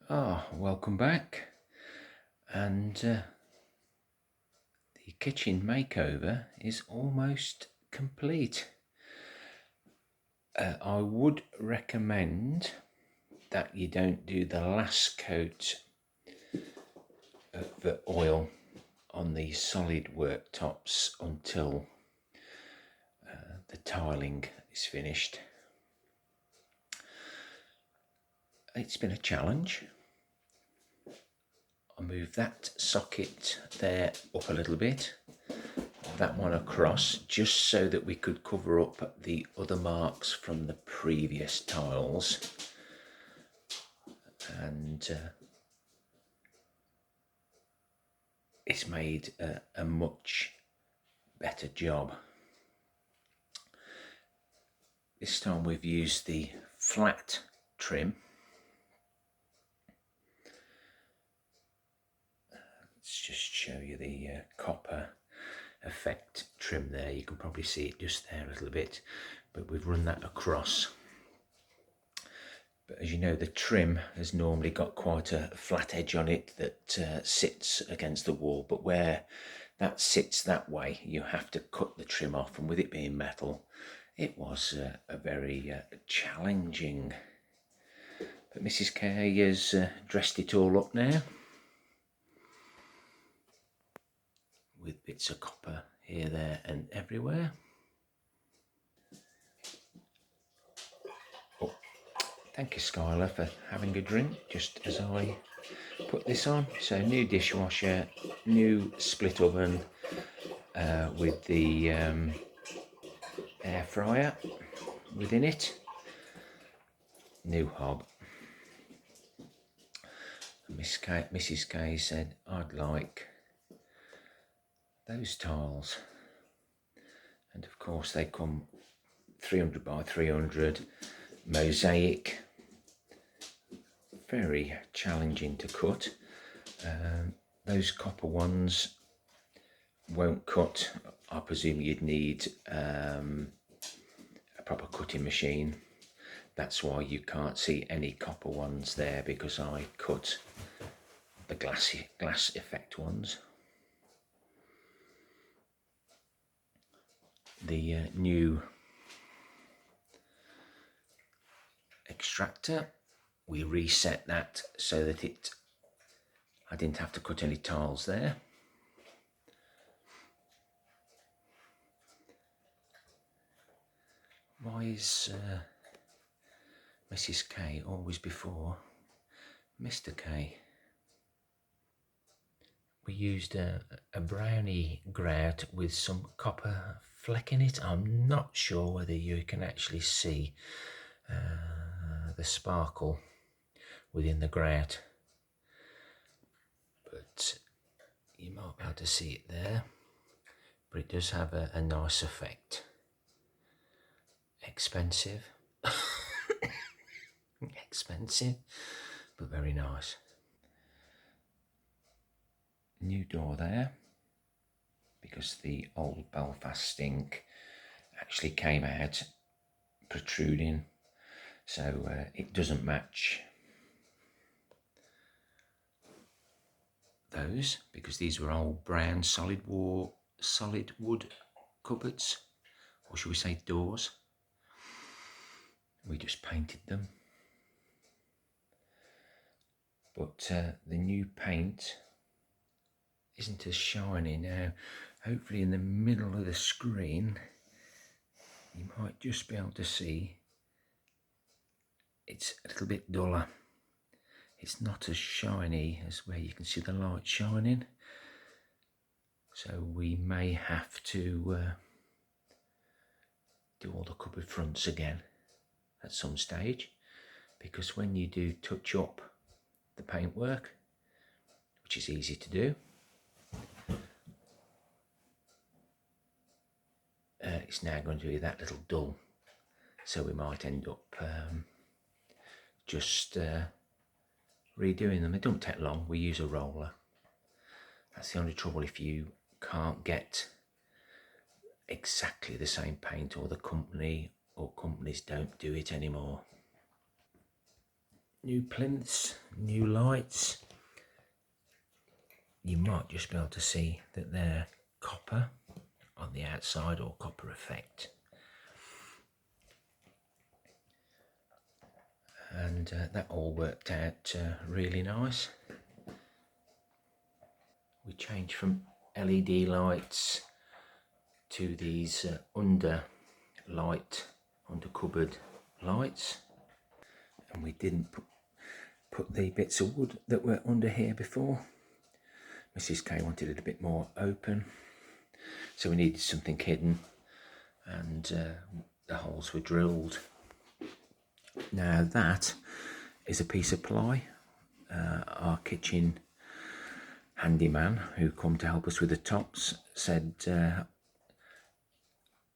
Welcome back. And the kitchen makeover is almost complete. I would recommend that you don't do the last coat of the oil on the solid worktops until the tiling is finished. It's been a challenge. I move that socket there up a little bit, that one across, just so that we could cover up the other marks from the previous tiles. And it's made a much better job. This time we've used the flat trim. Let's just show you the copper effect trim there. You can probably see it just there a little bit, but we've run that across. But as you know, the trim has normally got quite a flat edge on it that sits against the wall, but where that sits that way, you have to cut the trim off, and with it being metal, it was a very challenging. But Mrs. K has dressed it all up now with bits of copper here, there and everywhere. Oh, thank you, Skylar, for having a drink just as I put this on. So new dishwasher, new split oven with the air fryer within it, new hob. Mrs. K said, I'd like those tiles, and of course they come 300 by 300 mosaic, very challenging to cut. Those copper ones won't cut. I presume you'd need a proper cutting machine. That's why you can't see any copper ones there, because I cut the glass effect ones. The new extractor, we reset that so that I didn't have to cut any tiles there. Why is Mrs. K always before Mr. K? We used a brownie grout with some copper fleck in it. I'm not sure whether you can actually see the sparkle within the grout, but you might be able to see it there. But it does have a nice effect. Expensive. Expensive, but very nice. New door there, because the old Belfast sink actually came out protruding, so it doesn't match those, because these were old brown solid wood cupboards, or should we say doors. We just painted them, but the new paint isn't as shiny now. Hopefully in the middle of the screen you might just be able to see it's a little bit duller. It's not as shiny as where you can see the light shining, so we may have to do all the cupboard fronts again at some stage, because when you do touch up the paintwork, which is easy to do, it's now going to be that little dull, so we might end up just redoing them. It don't take long. We use a roller. That's the only trouble if you can't get exactly the same paint, or the company or companies don't do it anymore. new plinths, new lights. You might just be able to see that they're copper on the outside, or copper effect. And that all worked out really nice. We changed from LED lights to these under cupboard lights, and we didn't put the bits of wood that were under here before. Mrs. K wanted it a bit more open, so we needed something hidden, and the holes were drilled. Now that is a piece of ply. Our kitchen handyman who come to help us with the tops said,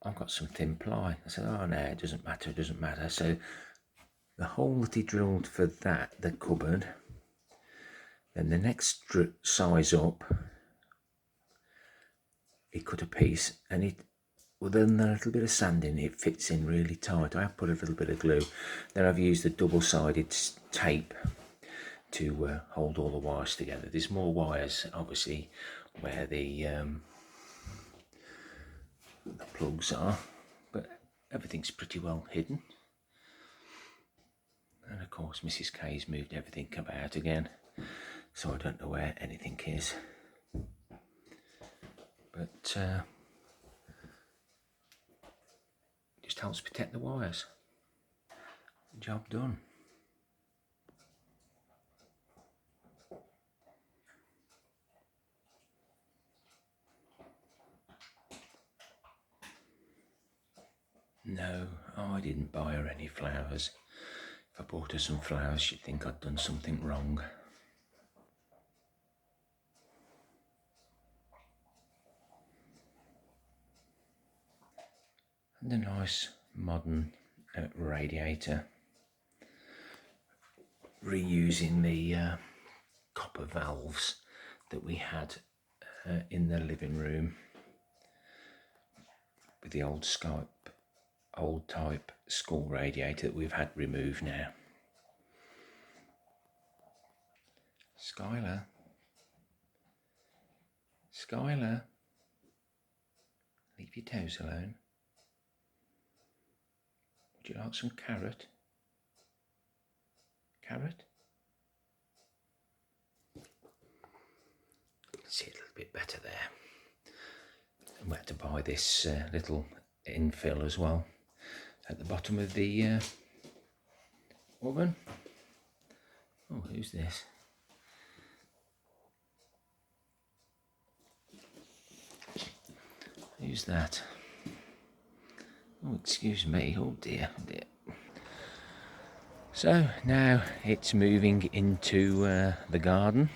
I've got some thin ply. I said, oh no, it doesn't matter. So the hole that he drilled for that, the cupboard, then the next size up, he cut a piece, and it, other than a little bit of sanding, it fits in really tight. I have put a little bit of glue. Then I've used the double-sided tape to hold all the wires together. There's more wires, obviously, where the plugs are, but everything's pretty well hidden. And of course, Mrs. K's moved everything about again, so I don't know where anything is. But just helps protect the wires. Job done. No, I didn't buy her any flowers. If I bought her some flowers, she'd think I'd done something wrong. And a nice modern radiator, reusing the copper valves that we had in the living room with the old type school radiator that we've had removed now. Skylar, leave your toes alone. Would you like some carrot? Carrot? See it a little bit better there. And we had to buy this little infill as well at the bottom of the oven. Oh, who's this? Who's that? Oh, excuse me. Oh dear, oh dear. So now it's moving into the garden.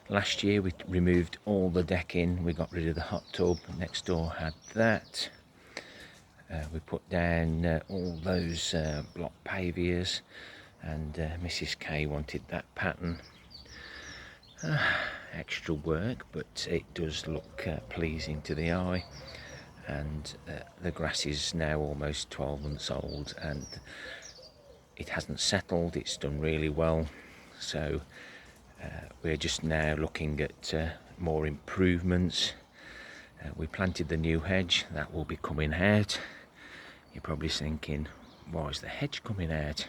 Last year we removed all the decking. We got rid of the hot tub. Next door had that. We put down all those block pavias, and Mrs. K wanted that pattern. Extra work, but it does look pleasing to the eye. And the grass is now almost 12 months old, and it hasn't settled. It's done really well. So we're just now looking at more improvements. We planted the new hedge. That will be coming out. You're probably thinking, why is the hedge coming out?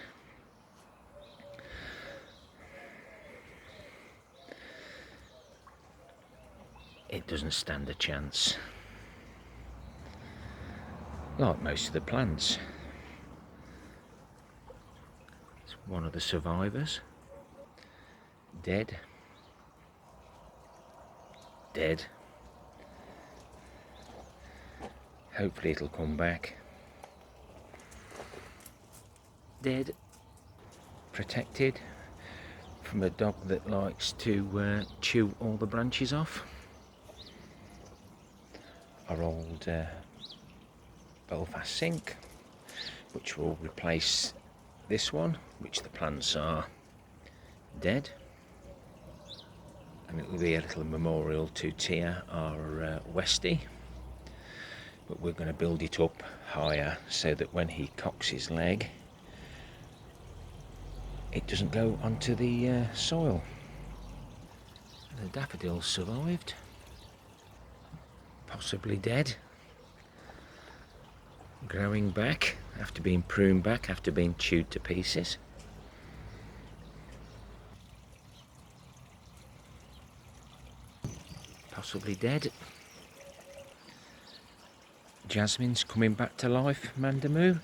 It doesn't stand a chance. Like most of the plants. It's one of the survivors. Dead. Hopefully it'll come back. Dead. Protected from a dog that likes to chew all the branches off. Our old Belfast sink, which will replace this one, which the plants are dead. And it will be a little memorial to Tia, our Westie. But we're going to build it up higher so that when he cocks his leg, it doesn't go onto the soil. The daffodils survived, possibly dead, growing back after being pruned back, after being chewed to pieces. Possibly dead. Jasmine's coming back to life, Mandamoo.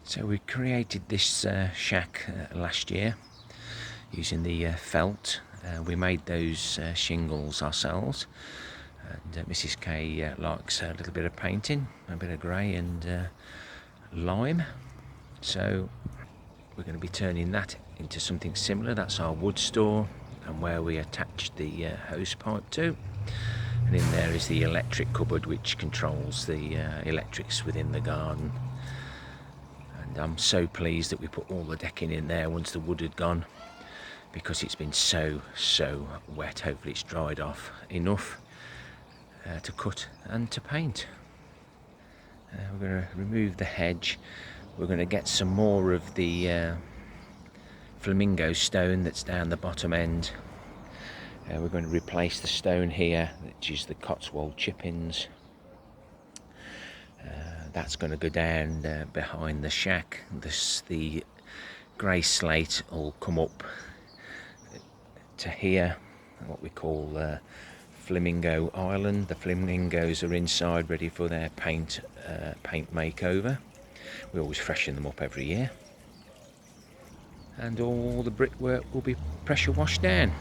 So we created this shack last year using the felt. We made those shingles ourselves, and Mrs. K likes a little bit of painting, a bit of grey and lime. So we're going to be turning that into something similar. That's our wood store, and where we attached the hose pipe to. And in there is the electric cupboard which controls the electrics within the garden. And I'm so pleased that we put all the decking in there once the wood had gone, because it's been so wet. Hopefully it's dried off enough to cut and to paint. We're going to remove the hedge. We're going to get some more of the flamingo stone that's down the bottom end. We're going to replace the stone here, which is the Cotswold chippings. That's going to go down behind the shack. The grey slate will come up to here, what we call Flamingo Island. The flamingos are inside ready for their paint makeover. We always freshen them up every year. And all the brickwork will be pressure washed down.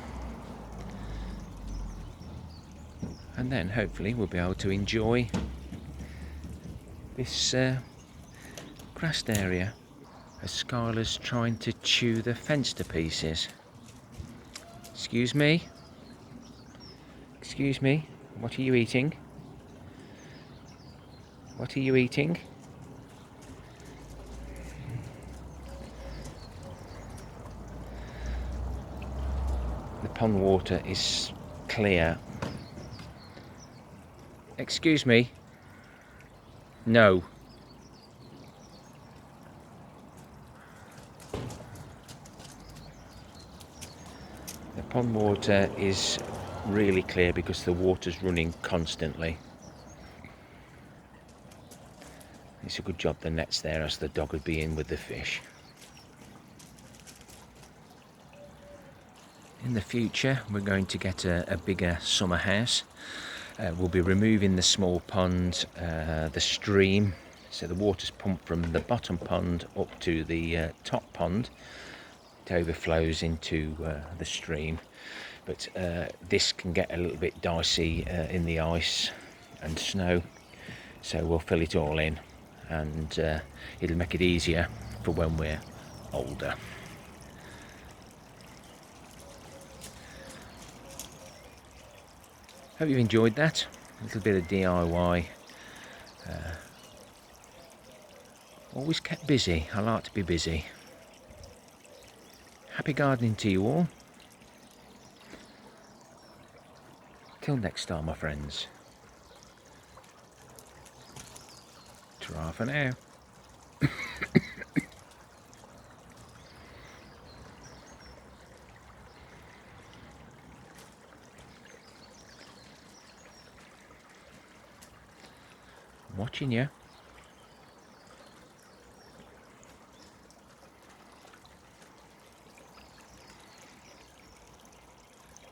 And then hopefully we'll be able to enjoy this grassed area as Skylar's trying to chew the fence to pieces. Excuse me? Excuse me? What are you eating? What are you eating? The pond water is clear. Excuse me? No. The pond water is really clear because the water's running constantly. It's a good job the net's there, as the dog would be in with the fish. In the future we're going to get a bigger summer house. We'll be removing the small pond, the stream, so the water's pumped from the bottom pond up to the top pond. It overflows into the stream, but this can get a little bit dicey in the ice and snow, so we'll fill it all in, and it'll make it easier for when we're older. Hope you enjoyed that. A little bit of DIY. Always kept busy. I like to be busy. Happy gardening to you all. Till next time, my friends. Ta-ra for now. Watching you.